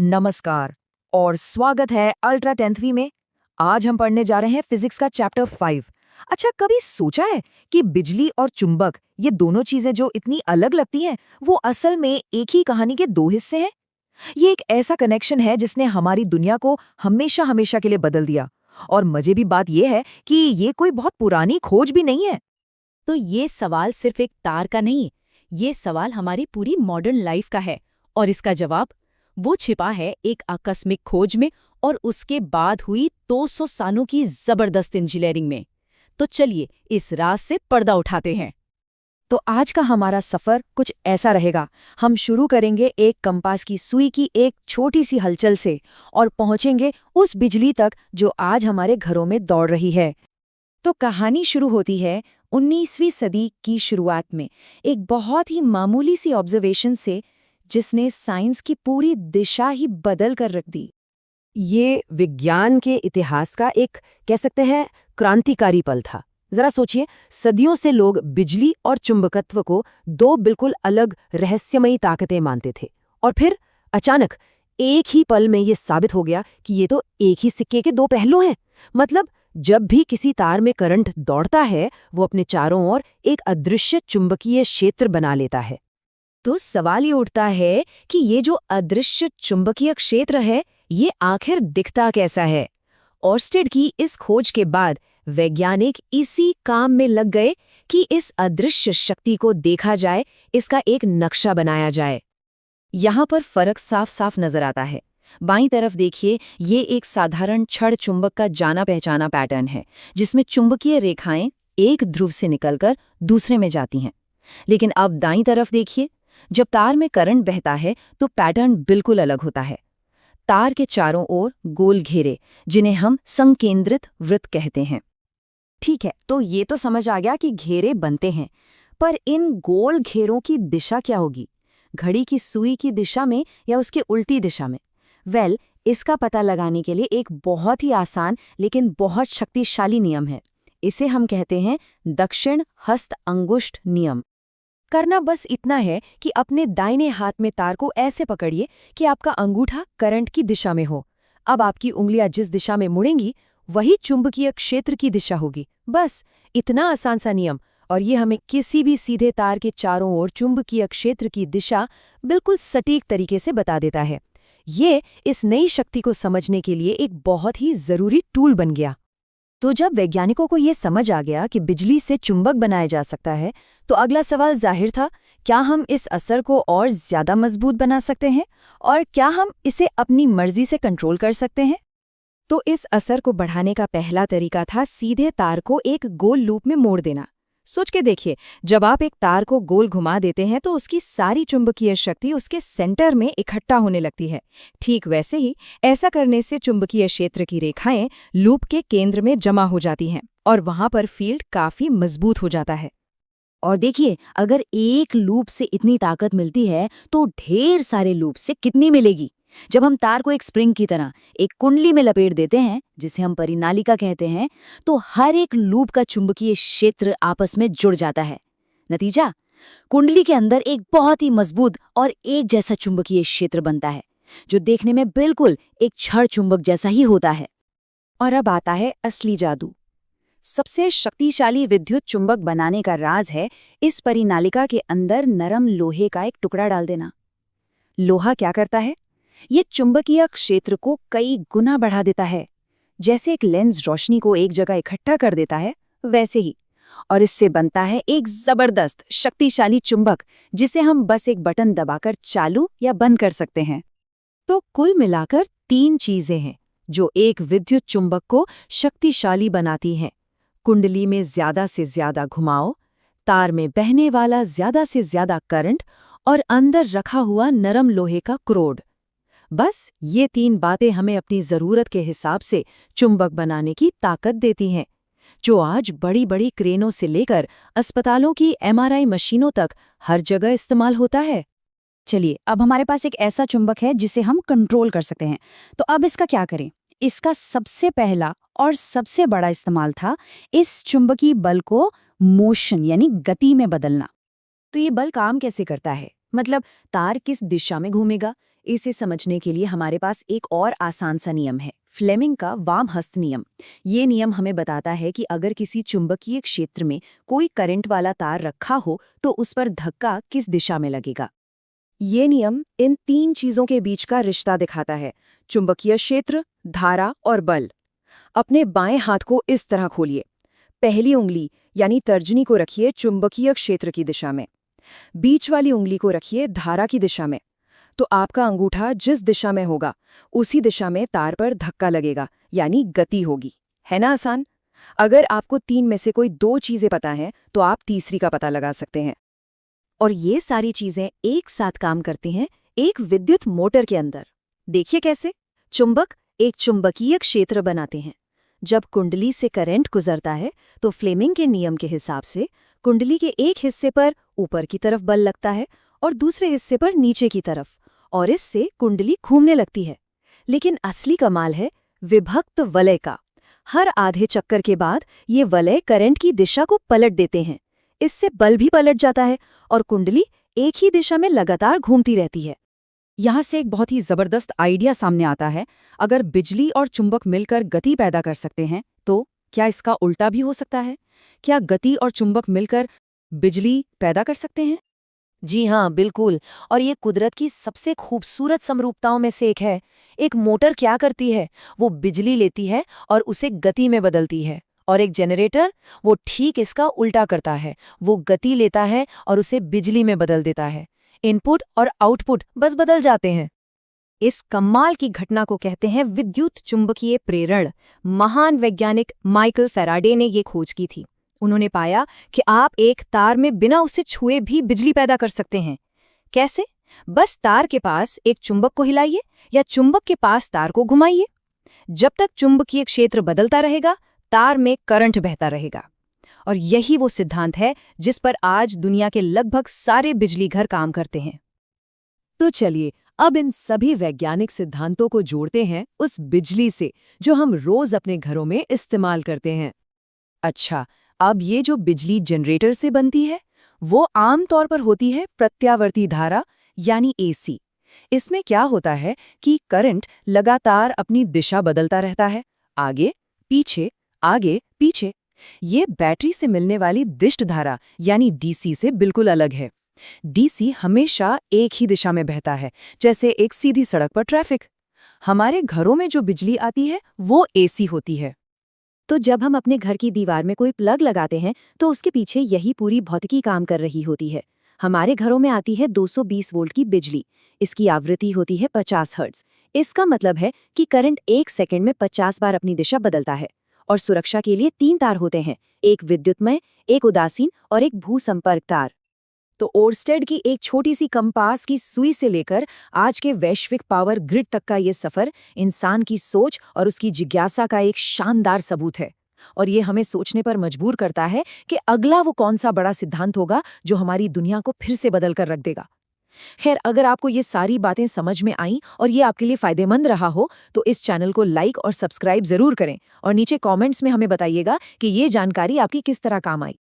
नमस्कार और स्वागत है अल्ट्रा 10वीं में। आज हम पढ़ने जा रहे हैं फिजिक्स का चैप्टर 5। अच्छा, कभी सोचा है कि बिजली और चुंबक, ये दोनों चीजें जो इतनी अलग लगती हैं, वो असल में एक ही कहानी के दो हिस्से हैं। ये एक ऐसा कनेक्शन है जिसने हमारी दुनिया को हमेशा हमेशा के लिए बदल दिया। और मजे की बात यह है कि ये कोई बहुत पुरानी खोज भी नहीं है। तो ये सवाल सिर्फ एक तार का नहीं, ये सवाल हमारी पूरी मॉडर्न लाइफ का है। और इसका जवाब वो छिपा है एक आकस्मिक खोज में और उसके बाद हुई 200 सालों की जबरदस्त इंजीनियरिंग में। तो चलिए इस राज से पर्दा उठाते हैं। तो आज का हमारा सफर कुछ ऐसा रहेगा। हम शुरू करेंगे एक कंपास की सुई की एक छोटी सी हलचल से और पहुंचेंगे उस बिजली तक जो आज हमारे घरों में दौड़ रही है। तो कहानी शुरू होती है 19वीं सदी की शुरुआत में, एक बहुत ही मामूली सी ऑब्जर्वेशन से, जिसने साइंस की पूरी दिशा ही बदल कर रख दी। ये विज्ञान के इतिहास का एक, कह सकते हैं, क्रांतिकारी पल था। जरा सोचिए, सदियों से लोग बिजली और चुंबकत्व को दो बिल्कुल अलग रहस्यमयी ताकतें मानते थे, और फिर अचानक एक ही पल में ये साबित हो गया कि ये तो एक ही सिक्के के दो पहलू हैं। मतलब जब भी किसी तार में करंट दौड़ता है, वो अपने चारों ओर एक अदृश्य चुंबकीय क्षेत्र बना लेता है। तो सवाल ये उठता है कि ये जो अदृश्य चुंबकीय क्षेत्र है, ये आखिर दिखता कैसा है? ऑर्स्टेड की इस खोज के बाद वैज्ञानिक इसी काम में लग गए कि इस अदृश्य शक्ति को देखा जाए, इसका एक नक्शा बनाया जाए। यहाँ पर फर्क साफ साफ नजर आता है। बाईं तरफ देखिए, ये एक साधारण छड़ चुंबक का जाना पहचाना पैटर्न है, जिसमें चुंबकीय रेखाएं एक ध्रुव से निकलकर दूसरे में जाती हैं। लेकिन अब दाईं तरफ देखिए, जब तार में करंट बहता है तो पैटर्न बिल्कुल अलग होता है। तार के चारों ओर गोल घेरे, जिन्हें हम संकेंद्रित वृत्त कहते हैं। ठीक है, तो ये तो समझ आ गया कि घेरे बनते हैं, पर इन गोल घेरों की दिशा क्या होगी? घड़ी की सुई की दिशा में या उसके उल्टी दिशा में? इसका पता लगाने के लिए एक बहुत ही आसान लेकिन बहुत शक्तिशाली नियम है। इसे हम कहते हैं दक्षिण हस्त अंगुष्ठ नियम। करना बस इतना है कि अपने दाहिने हाथ में तार को ऐसे पकड़िए कि आपका अंगूठा करंट की दिशा में हो। अब आपकी उंगलियां जिस दिशा में मुड़ेंगी, वही चुंबकीय क्षेत्र की दिशा होगी। बस इतना आसान सा नियम, और ये हमें किसी भी सीधे तार के चारों ओर चुंबकीय क्षेत्र की दिशा बिल्कुल सटीक तरीके से बता देता है। ये इस नई शक्ति को समझने के लिए एक बहुत ही जरूरी टूल बन गया। तो जब वैज्ञानिकों को ये समझ आ गया कि बिजली से चुंबक बनाया जा सकता है, तो अगला सवाल जाहिर था, क्या हम इस असर को और ज्यादा मजबूत बना सकते हैं? और क्या हम इसे अपनी मर्जी से कंट्रोल कर सकते हैं? तो इस असर को बढ़ाने का पहला तरीका था सीधे तार को एक गोल लूप में मोड़ देना। सोच के देखिए, जब आप एक तार को गोल घुमा देते हैं तो उसकी सारी चुंबकीय शक्ति उसके सेंटर में इकट्ठा होने लगती है। ठीक वैसे ही ऐसा करने से चुंबकीय क्षेत्र की रेखाएं लूप के केंद्र में जमा हो जाती हैं और वहां पर फील्ड काफी मजबूत हो जाता है। और देखिए, अगर एक लूप से इतनी ताकत मिलती है तो ढेर सारे लूप से कितनी मिलेगी? जब हम तार को एक स्प्रिंग की तरह एक कुंडली में लपेट देते हैं, जिसे हम परिनालिका कहते हैं, तो हर एक लूप का चुंबकीय क्षेत्र आपस में जुड़ जाता है। नतीजा, कुंडली के अंदर एक बहुत ही मजबूत और एक जैसा चुंबकीय क्षेत्र बनता है, जो देखने में बिल्कुल एक छड़ चुंबक जैसा ही होता है। और अब आता है असली जादू। सबसे शक्तिशाली विद्युत चुंबक बनाने का राज है इस परिनालिका के अंदर नरम लोहे का एक टुकड़ा डाल देना। लोहा क्या करता है? ये चुंबकीय क्षेत्र को कई गुना बढ़ा देता है। जैसे एक लेंस रोशनी को एक जगह इकट्ठा कर देता है, वैसे ही। और इससे बनता है एक जबरदस्त शक्तिशाली चुंबक, जिसे हम बस एक बटन दबाकर चालू या बंद कर सकते हैं। तो कुल मिलाकर 3 चीजें हैं जो एक विद्युत चुंबक को शक्तिशाली बनाती हैं। कुंडली में ज्यादा से ज्यादा घुमाव, तार में बहने वाला ज्यादा से ज्यादा करंट, और अंदर रखा हुआ नरम लोहे का क्रोड। बस ये 3 बातें हमें अपनी जरूरत के हिसाब से चुंबक बनाने की ताकत देती हैं, जो आज बड़ी बड़ी क्रेनों से लेकर अस्पतालों की MRI मशीनों तक हर जगह इस्तेमाल होता है। चलिए, अब हमारे पास एक ऐसा चुंबक है जिसे हम कंट्रोल कर सकते हैं। तो अब इसका क्या करें? इसका सबसे पहला और सबसे बड़ा इस्तेमाल था इस चुंबकीय बल को मोशन यानी गति में बदलना। तो ये बल काम कैसे करता है? मतलब तार किस दिशा में घूमेगा, इसे समझने के लिए हमारे पास एक और आसान सा नियम है, फ्लेमिंग का वाम हस्त नियम। ये नियम हमें बताता है कि अगर किसी चुंबकीय क्षेत्र में कोई करंट वाला तार रखा हो तो उस पर धक्का किस दिशा में लगेगा। ये नियम इन 3 चीजों के बीच का रिश्ता दिखाता है, चुंबकीय क्षेत्र, धारा और बल। अपने बाएं हाथ को इस तरह खोलिए। पहली उंगली यानी तर्जनी को रखिए चुंबकीय क्षेत्र की दिशा में, बीच वाली उंगली को रखिए धारा की दिशा में। तो आपका अंगूठा जिस दिशा में होगा उसी दिशा में तार पर धक्का लगेगा, यानी गति होगी। है ना आसान? अगर आपको 3 में से कोई 2 चीजें पता हैं तो आप तीसरी का पता लगा सकते हैं। और ये सारी चीजें एक साथ काम करती हैं एक विद्युत मोटर के अंदर। देखिए कैसे। चुंबक एक चुंबकीय क्षेत्र बनाते हैं। जब कुंडली से करंट गुजरता है तो फ्लेमिंग के नियम के हिसाब से कुंडली के एक हिस्से पर ऊपर की तरफ बल लगता है और दूसरे हिस्से पर नीचे की तरफ, और इससे कुंडली घूमने लगती है। लेकिन असली कमाल है विभक्त वलय का। हर आधे चक्कर के बाद ये वलय करंट की दिशा को पलट देते हैं। इससे बल भी पलट जाता है और कुंडली एक ही दिशा में लगातार घूमती रहती है। यहाँ से एक बहुत ही जबरदस्त आइडिया सामने आता है। अगर बिजली और चुंबक मिलकर गति पैदा कर सकते हैं तो क्या इसका उल्टा भी हो सकता है? क्या गति और चुंबक मिलकर बिजली पैदा कर सकते हैं? जी हाँ, बिल्कुल। और ये कुदरत की सबसे खूबसूरत समरूपताओं में से एक है। एक मोटर क्या करती है? वो बिजली लेती है और उसे गति में बदलती है। और एक जनरेटर, वो ठीक इसका उल्टा करता है। वो गति लेता है और उसे बिजली में बदल देता है। इनपुट और आउटपुट बस बदल जाते हैं। इस कमाल की घटना को कहते हैं विद्युत चुंबकीय प्रेरण। महान वैज्ञानिक माइकल फैराडे ने ये खोज की थी। उन्होंने पाया कि आप एक तार में बिना उसे छुए भी बिजली पैदा कर सकते हैं। कैसे? बस तार के पास एक चुंबक को हिलाइए या चुंबक के पास तार को घुमाइए। जब तक चुंबकीय क्षेत्र बदलता रहेगा, तार में करंट बहता रहेगा। और यही वो सिद्धांत है जिस पर आज दुनिया के लगभग सारे बिजली घर काम करते हैं। तो चलिए अब इन सभी वैज्ञानिक सिद्धांतों को जोड़ते हैं उस बिजली से जो हम रोज अपने घरों में इस्तेमाल करते हैं। अच्छा, अब ये जो बिजली जनरेटर से बनती है वो आम तौर पर होती है प्रत्यावर्ती धारा यानी एसी। इसमें क्या होता है कि करंट लगातार अपनी दिशा बदलता रहता है, आगे पीछे। ये बैटरी से मिलने वाली दिष्ट धारा यानी डीसी से बिल्कुल अलग है। डीसी हमेशा एक ही दिशा में बहता है, जैसे एक सीधी सड़क पर ट्रैफिक। हमारे घरों में जो बिजली आती है वो एसी होती है। तो जब हम अपने घर की दीवार में कोई प्लग लगाते हैं तो उसके पीछे यही पूरी भौतिकी काम कर रही होती है। हमारे घरों में आती है 220 वोल्ट की बिजली। इसकी आवृत्ति होती है 50 हर्ट्ज। इसका मतलब है कि करंट 1 सेकंड में 50 बार अपनी दिशा बदलता है। और सुरक्षा के लिए 3 तार होते हैं, एक विद्युतमय, एक उदासीन और एक भूसंपर्क तार। तो ओरस्टेड की एक छोटी सी कंपास की सुई से लेकर आज के वैश्विक पावर ग्रिड तक का ये सफर इंसान की सोच और उसकी जिज्ञासा का एक शानदार सबूत है। और ये हमें सोचने पर मजबूर करता है कि अगला वो कौन सा बड़ा सिद्धांत होगा जो हमारी दुनिया को फिर से बदल कर रख देगा। खैर, अगर आपको ये सारी बातें समझ में आईं और ये आपके लिए फायदेमंद रहा हो तो इस चैनल को लाइक और सब्सक्राइब जरूर करें और नीचे कमेंट्स में हमें बताइएगा कि ये जानकारी आपकी किस तरह काम आई।